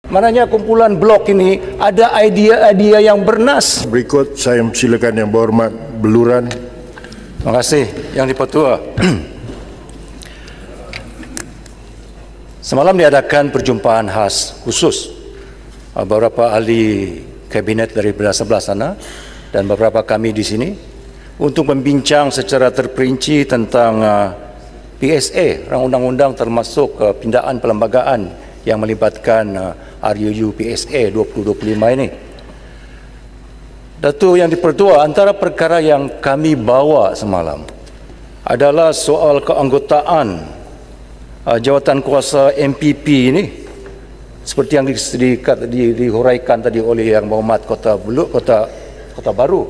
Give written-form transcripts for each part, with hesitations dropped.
Mananya kumpulan blok ini ada idea-idea yang bernas. Berikut saya silakan Yang Berhormat Beluran. Terima kasih Yang Dipertua. Semalam diadakan perjumpaan khas khusus beberapa ahli kabinet dari sebelah sana dan beberapa kami di sini untuk membincang secara terperinci tentang PSA, rang undang-undang termasuk pindaan perlembagaan yang melibatkan RUU PSA 2025 ini. Datuk Yang Dipertua, antara perkara yang kami bawa semalam adalah soal keanggotaan jawatan kuasa MPP ini, seperti yang dihuraikan tadi oleh Yang Berhormat Kota Baru.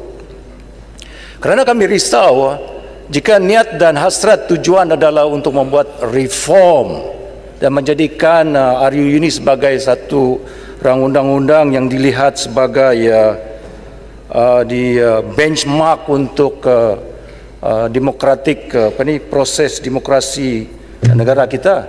Kerana kami risau jika niat dan hasrat tujuan adalah untuk membuat reform dan menjadikan RUU ini sebagai satu rang undang-undang yang dilihat sebagai benchmark untuk demokratik proses demokrasi negara kita,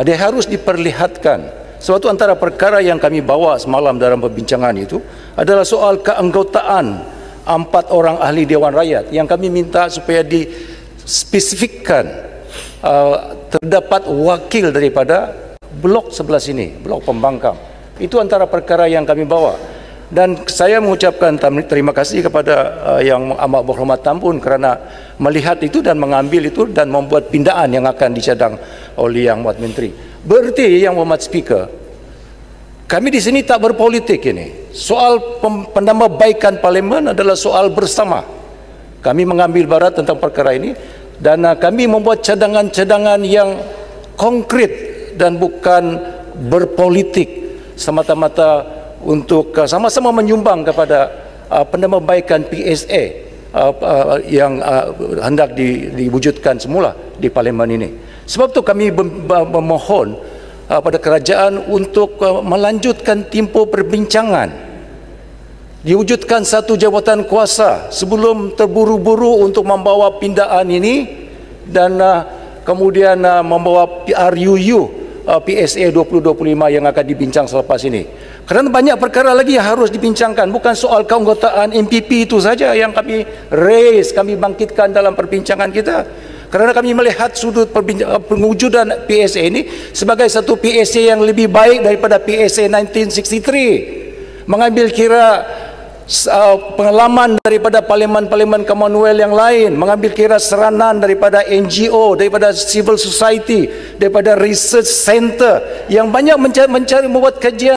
dia harus diperlihatkan. Suatu antara perkara yang kami bawa semalam dalam perbincangan itu adalah soal keanggotaan 4 orang ahli Dewan Rakyat yang kami minta supaya dispesifikkan terdapat wakil daripada blok sebelah sini, blok pembangkang. Itu antara perkara yang kami bawa. Dan saya mengucapkan terima kasih kepada Yang Amat Berhormat Tan Pun kerana melihat itu dan mengambil itu dan membuat pindaan yang akan dicadang oleh Yang Amat Menteri. Berarti Yang Berhormat Speaker, kami di sini tak berpolitik ini. Soal penambahbaikan parlimen adalah soal bersama. Kami mengambil barat tentang perkara ini dan kami membuat cadangan-cadangan yang konkret dan bukan berpolitik semata-mata untuk sama-sama menyumbang kepada penambahbaikan PSA yang hendak diwujudkan semula di parlimen ini. Sebab itu kami memohon pada kerajaan untuk melanjutkan tempoh perbincangan, diwujudkan satu jawatan kuasa sebelum terburu-buru untuk membawa pindaan ini dan kemudian membawa RUU PSA 2025 yang akan dibincang selepas ini. Kerana banyak perkara lagi yang harus dibincangkan, bukan soal keanggotaan MPP itu saja yang kami kami bangkitkan dalam perbincangan kita. Kerana kami melihat sudut pengujudan PSA ini sebagai satu PSA yang lebih baik daripada PSA 1963. Mengambil kira pengalaman daripada parlimen-parlimen Commonwealth yang lain, mengambil kira seranan daripada NGO, daripada civil society, daripada research center yang banyak mencari membuat kajian